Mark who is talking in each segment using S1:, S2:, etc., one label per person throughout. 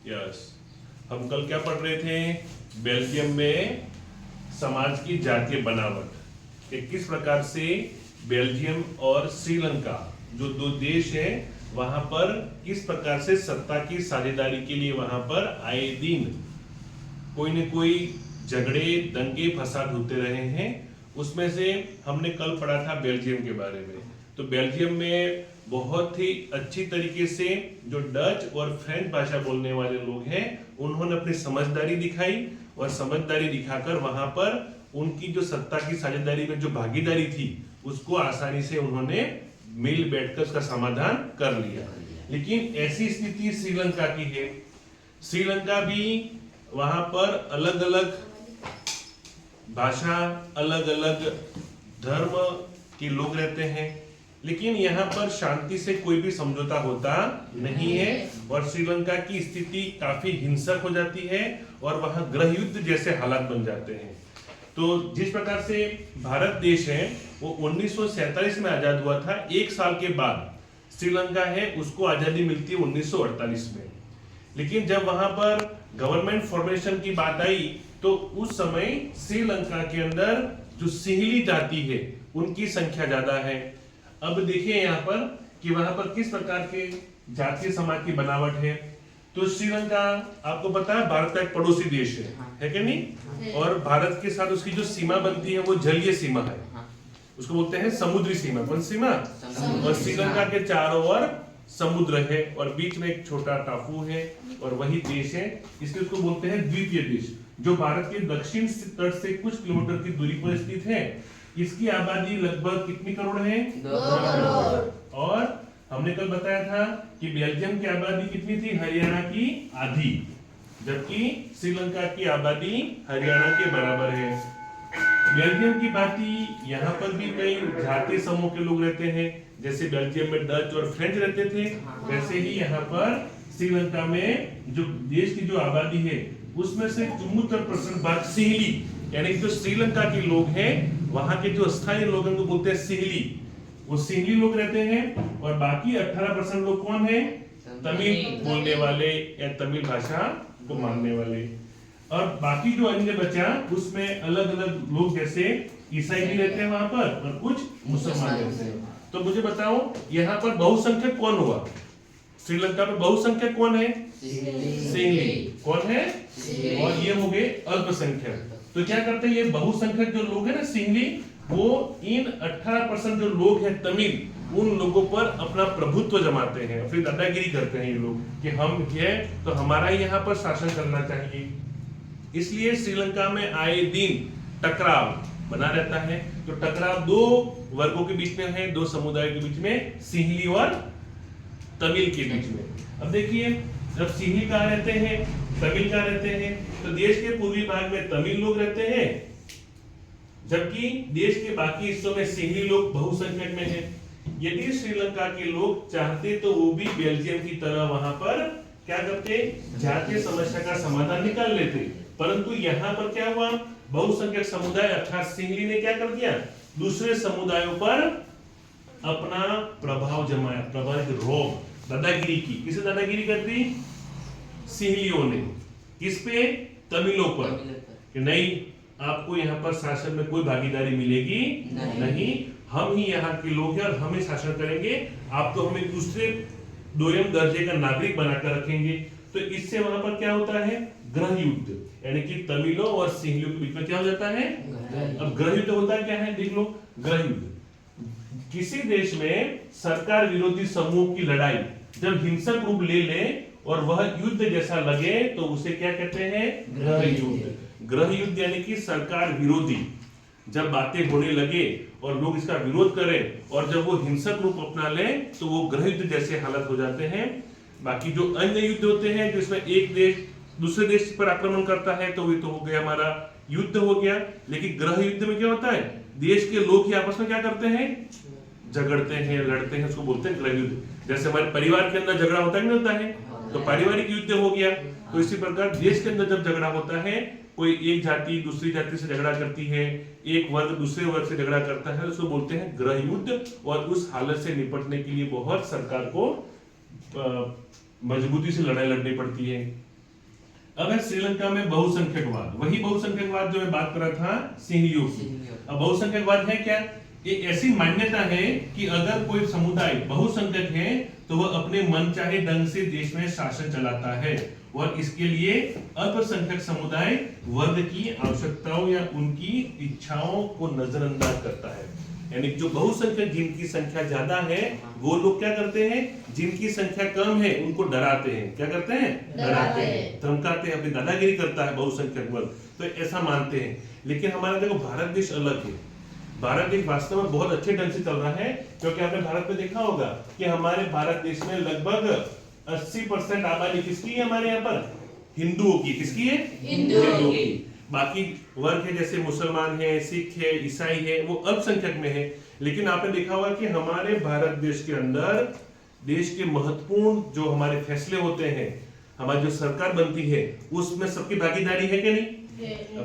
S1: Yes, हम कल क्या पढ़ रहे थे? बेल्जियम में समाज की जातीय बनावट, कि किस प्रकार से बेल्जियम और श्रीलंका जो दो देश हैं वहां पर किस प्रकार से सत्ता की साझेदारी के लिए वहां पर आए दिन कोई न कोई झगड़े दंगे फसाद होते रहे हैं। उसमें से हमने कल पढ़ा था बेल्जियम के बारे में। तो बेल्जियम में बहुत ही अच्छी तरीके से जो डच और फ्रेंच भाषा बोलने वाले लोग हैं उन्होंने अपनी समझदारी दिखाई और समझदारी दिखाकर वहां पर उनकी जो सत्ता की साझेदारी में जो भागीदारी थी उसको आसानी से उन्होंने मिल बैठकर उसका समाधान कर लिया। लेकिन ऐसी स्थिति श्रीलंका की है। श्रीलंका भी वहां पर अलग अलग भाषा अलग अलग धर्म के लोग रहते हैं, लेकिन यहाँ पर शांति से कोई भी समझौता होता नहीं है और श्रीलंका की स्थिति काफी हिंसक हो जाती है और वहां गृह युद्ध जैसे हालात बन जाते हैं। तो जिस प्रकार से भारत देश है वो 1947 में आजाद हुआ था, एक साल के बाद श्रीलंका है उसको आजादी मिलती है 1948 में। लेकिन जब वहां पर गवर्नमेंट फॉर्मेशन की बात आई तो उस समय श्रीलंका के अंदर जो सिंहली जाति है उनकी संख्या ज्यादा है। अब देखिए यहाँ पर कि वहां पर किस प्रकार के जातीय समाज की बनावट है। तो श्रीलंका आपको पता है भारत का एक पड़ोसी देश है कि नहीं? और भारत के साथ उसकी जो सीमा बनती है वो जलीय सीमा है, उसको बोलते हैं समुद्री सीमा। कौन सीमा? और श्रीलंका के चारों ओर समुद्र है और बीच में एक छोटा टापू है और वही देश है, इसलिए उसको बोलते हैं द्वीपीय देश, जो भारत के दक्षिण तट से कुछ किलोमीटर की दूरी पर स्थित है। इसकी आबादी लगभग कितनी करोड़ है? 2 करोड़। और हमने कल बताया था कि बेल्जियम की आबादी कितनी थी? हरियाणा की आधी, जबकि श्रीलंका की आबादी हरियाणा के बराबर है। बेल्जियम की भांति यहाँ पर भी कई जातीय समूह के लोग रहते हैं, जैसे बेल्जियम में डच और फ्रेंच रहते थे, वैसे ही यहाँ पर श्रीलंका में जो देश की जो आबादी है उसमें से 74% भाग सिंहली, यानी जो श्रीलंका के लोग हैं वहां के जो स्थानीय लोग हैं उनको बोलते हैं सिंहली, वो सिंहली लोग रहते हैं। और बाकी 18% लोग कौन है? तमिल बोलने वाले या तमिल भाषा को मानने वाले। और बाकी जो अन्य बचा उसमें अलग अलग लोग, जैसे ईसाई भी रहते हैं वहां पर और कुछ मुसलमान रहते हैं। तो मुझे बताओ यहाँ पर बहुसंख्यक कौन हुआ? श्रीलंका में बहुसंख्यक कौन है? सिंहली। कौन है? और ये हो गए अल्पसंख्यक। तो क्या करते हैं ये बहुसंख्यक जो लोग हैं ना सिंहली, वो इन 18% जो लोग हैं तमिल, उन लोगों पर अपना प्रभुत्व जमाते हैं, फिर दादागिरी करते हैं ये लोग कि हम है तो हमारा ही यहाँ पर शासन करना चाहिए। इसलिए श्रीलंका में आए दिन टकराव बना रहता है। तो टकराव दो वर्गों के बीच में है, दो समुदायों के बीच में, सिंहली और तमिल के बीच में। अब देखिए जब सिंहली कहाँ रहते हैं, तमिल कहाँ रहते हैं, तो देश के पूर्वी भाग में तमिल लोग रहते हैं, जबकि देश के बाकी हिस्सों में सिंहली लोग बहुसंख्यक में हैं। यदि श्रीलंका के लोग चाहते तो वो भी बेल्जियम की तरह वहां पर क्या करते, जातीय समस्या का समाधान निकाल लेते, परंतु यहाँ पर क्या हुआ, बहुसंख्यक समुदाय अर्थात सिंहली ने क्या कर दिया, दूसरे समुदायों पर अपना प्रभाव जमाया, प्रभावित रोग दादागिरी की। किसे दादागिरी कर दी? सिंहलियों ने। किस पे? तमिलों पर, कि नहीं आपको यहाँ पर शासन में कोई भागीदारी मिलेगी नहीं, हम ही यहाँ के लोग हैं और हम ही शासन करेंगे, आप तो हमें दूसरे दोयम दर्जे का नागरिक बनाकर रखेंगे। तो इससे वहां पर क्या होता है? गृह युद्ध, यानी कि तमिलों और सिंहलियों के बीच में क्या हो जाता है? अब गृह युद्ध होता है क्या है, देख लो। गृह युद्ध किसी देश में सरकार विरोधी समूह की लड़ाई जब हिंसक रूप ले ले और वह युद्ध जैसा लगे तो उसे क्या कहते हैं? गृह युद्ध। गृह युद्ध यानी कि सरकार विरोधी जब बातें होने लगे और लोग इसका विरोध करें और जब वो हिंसक रूप अपना ले तो वो गृह युद्ध जैसे हालत हो जाते हैं। बाकी जो अन्य युद्ध होते हैं जिसमें एक देश दूसरे देश पर आक्रमण करता है तो वो तो हो गया हमारा युद्ध हो गया। लेकिन गृह युद्ध में क्या होता है? देश के लोग ही आपस में क्या करते हैं? झगड़ते हैं, लड़ते हैं, उसको बोलते हैं गृह युद्ध। जैसे हमारे परिवार के अंदर झगड़ा होता है नहीं होता है, तो पारिवारिक युद्ध हो गया। तो इसी प्रकार देश के अंदर जब झगड़ा होता है, कोई एक जाति दूसरी जाति से झगड़ा करती है, एक वर्ग दूसरे वर्ग से झगड़ा करता है, उसको बोलते हैं गृह युद्ध। और उस हालत से निपटने के लिए बहुत सरकार को मजबूती से लड़ाई लड़नी पड़ती है। अब है श्रीलंका में बहुसंख्यकवाद, वही बहुसंख्यकवाद जो मैं बात कर रहा था सिंहलियों की। अब बहुसंख्यकवाद है क्या? ये ऐसी मान्यता है कि अगर कोई समुदाय बहुसंख्यक है तो वह अपने मन चाहे ढंग से देश में शासन चलाता है और इसके लिए अल्पसंख्यक समुदाय वर्ग की आवश्यकताओं या उनकी इच्छाओं को नजरअंदाज करता है। यानी जो बहुसंख्यक जिनकी संख्या ज्यादा है वो लोग क्या करते हैं, जिनकी संख्या कम है उनको डराते हैं। क्या करते हैं? डराते हैं, धमकाते हैं, अपनी दादागिरी करता है बहुसंख्यक वर्ग, तो ऐसा मानते हैं। लेकिन हमारा देखो भारत देश अलग है। भारत देश वास्तव में बहुत अच्छे ढंग से चल रहा है, क्योंकि आपने भारत में देखा होगा कि हमारे भारत देश में लगभग 80% आबादी किसकी है? हमारे यहाँ पर हिंदुओं की। किसकी है? हिंदुओं की। बाकी वर्ग है जैसे मुसलमान है, सिख है, ईसाई है, वो अल्पसंख्यक में है। लेकिन आपने देखा होगा कि हमारे भारत देश के अंदर देश के महत्वपूर्ण जो हमारे फैसले होते हैं, हमारी जो सरकार बनती है, उसमें सबकी भागीदारी है कि नहीं?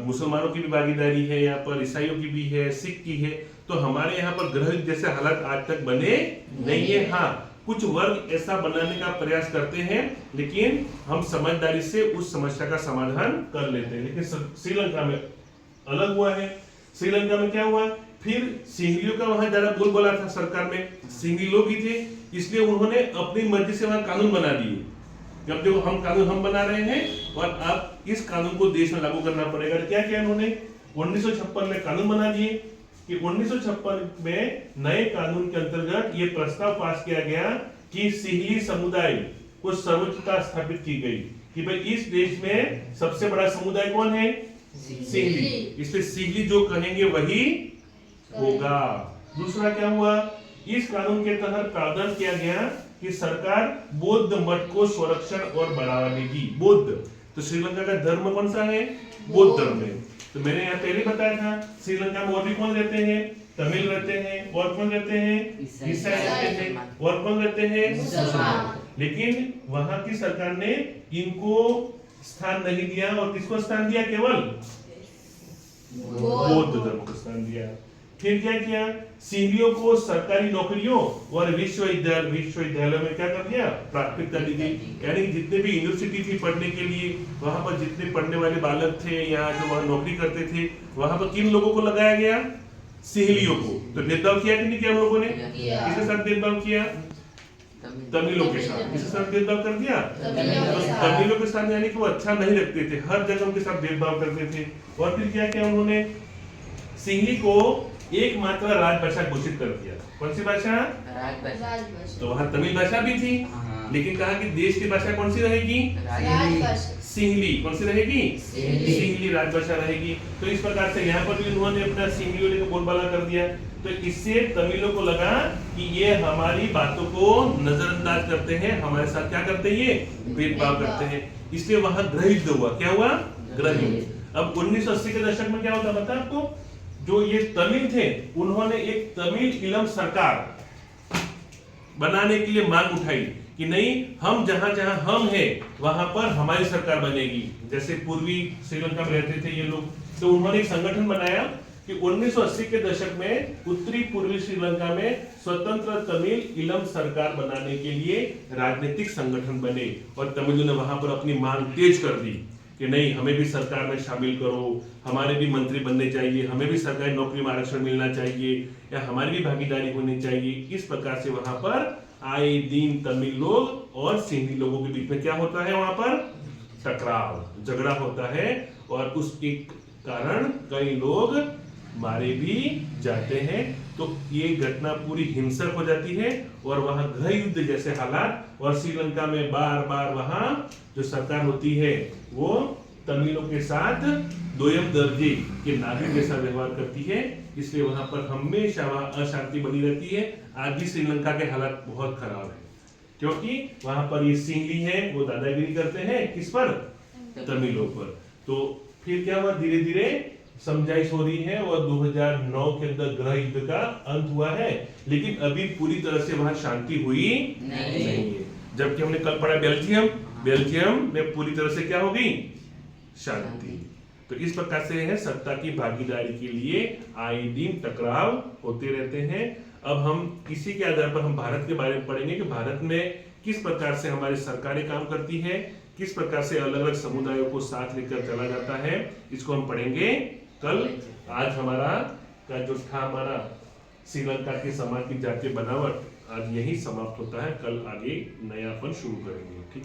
S1: मुसलमानों की भी भागीदारी है, यहाँ पर ईसाइयों की भी है, सिख की है। तो हमारे यहाँ पर ग्रह युद्ध जैसे हालात आज तक बने नहीं है। हाँ, कुछ वर्ग ऐसा बनाने का प्रयास करते हैं, लेकिन हम समझदारी से उस समस्या का समाधान कर लेते हैं। लेकिन श्रीलंका में अलग हुआ है। श्रीलंका में क्या हुआ? फिर सिंहलियों का वहां ज्यादा बोलबाला था सरकार में, सिंहली लोग ही थे, इसलिए उन्होंने अपनी मर्जी से वहां कानून बना दिए। जब देखो हम कानून हम बना रहे हैं और अब इस कानून को देश में लागू करना पड़ेगा। क्या किया उन्होंने? 1956 में कानून बना दिए कि 1956 में नए कानून के अंतर्गत ये प्रस्ताव पास किया गया कि सिंहली समुदाय को सर्वोच्चता स्थापित की गई कि भाई इस देश में सबसे बड़ा समुदाय कौन है? सिंहली। इसलिए सिंहली जो कहेंगे वही होगा। दूसरा क्या हुआ? इस कानून के तहत प्रावधान किया गया कि सरकार बौद्ध मठ को संरक्षण और बढ़ावा देगी। बौद्ध, तो श्रीलंका का धर्म कौन सा है? बौद्ध धर्म है। तो मैंने यहाँ पहले बताया था श्रीलंका में और भी कौन रहते हैं? तमिल रहते हैं, और कौन रहते हैं? ईसाई रहते हैं, और कौन रहते हैं? मुसलमान। लेकिन वहां की सरकार ने इनको स्थान नहीं दिया, और किसको स्थान दिया? केवल बौद्ध धर्म को स्थान दिया। फिर क्या किया? सिंहलियों को सरकारी नौकरियों और विश्वविद्यालय में क्या कर दिया? प्राथमिकता दी गई। यानी जितने भी यूनिवर्सिटी थी पढ़ने के लिए, वहां पर जितने पढ़ने वाले बालक थे या जो वहां नौकरी करते थे, वहां पर किन लोगों को लगाया गया? सिंहलियों को। तो भेदभाव किया कि नहीं किया? हम लोगों ने किसके साथ भेदभाव किया? तमिलों के साथ। किसके साथ भेदभाव कर दिया? तमिलों के साथ। यानी कि वो अच्छा नहीं रखते थे, हर जगह उनके साथ भेदभाव करते थे। और फिर क्या किया उन्होंने? सिंहली को एकमात्र राजभाषा घोषित कर दिया। कौन सी भाषा? राजभाषा। तो वहां तमिल भाषा भी थी, लेकिन कहा कि देश की भाषा कौन सी रहेगी? सिंहली। कौन सी रहेगी? सिंहली राजभाषा रहेगी। तो इस प्रकार से यहाँ पर भी उन्होंने अपना सिंहली को बोलबाला कर दिया। तो इससे तमिलों को लगा कि ये हमारी बातों को नजरअंदाज करते हैं, हमारे साथ क्या करते हैं? ये भेदभाव करते हैं। इसलिए वहां गृह युद्ध हुआ। क्या हुआ? गृह युद्ध। अब 1980 के दशक में क्या होता पता आपको? जो ये तमिल थे उन्होंने एक तमिल इलम सरकार बनाने के लिए मांग उठाई कि नहीं, हम जहां जहां हम हैं वहां पर हमारी सरकार बनेगी। जैसे पूर्वी श्रीलंका में रहते थे ये लोग, तो उन्होंने एक संगठन बनाया कि 1980 के दशक में उत्तरी पूर्वी श्रीलंका में स्वतंत्र तमिल इलम सरकार बनाने के लिए राजनीतिक संगठन बने और तमिलों ने वहां पर अपनी मांग तेज कर दी कि नहीं, हमें भी सरकार में शामिल करो, हमारे भी मंत्री बनने चाहिए, हमें भी सरकारी नौकरी में आरक्षण मिलना चाहिए, या हमारी भी भागीदारी होनी चाहिए। इस प्रकार से वहां पर आए दिन तमिल लोग और सिंधी लोगों के बीच में क्या होता है? वहां पर टकराव, झगड़ा होता है, और उसके कारण कई लोग मारे भी जाते हैं। तो ये घटना पूरी हिंसक हो जाती है और वहां गृह युद्ध जैसे हालात, और श्रीलंका में बार बार वहां जो सरकार होती है वो तमिलों के साथ दोयम दर्जे के नागरिक जैसा व्यवहार करती है। इसलिए वहां पर हमेशा वहां अशांति बनी रहती है। आज भी श्रीलंका के हालात बहुत खराब है, क्योंकि वहां पर ये सिंहली है, वो दादागिरी करते हैं किस पर? तमिलों पर। तो फिर क्या हुआ? धीरे धीरे समझाइश हो रही है और 2009 के अंदर गृह युद्ध का अंत हुआ है, लेकिन अभी पूरी तरह से वहां शांति हुई नहीं है। जबकि हमने कल पढ़ा बेल्जियम में पूरी तरह से क्या हो गई? शांति। तो इस प्रकार से है सत्ता की भागीदारी के लिए आए दिन टकराव होते रहते हैं। अब हम इसी के आधार पर हम भारत के बारे में पढ़ेंगे कि भारत में किस प्रकार से हमारी सरकारें काम करती है, किस प्रकार से अलग अलग समुदायों को साथ लेकर चला जाता है, इसको हम पढ़ेंगे कल। आज हमारा का जो था हमारा श्रीलंका के समाज की जातीय बनावट आज यही समाप्त होता है। कल आगे नया अपन शुरू करेंगे। ठीक।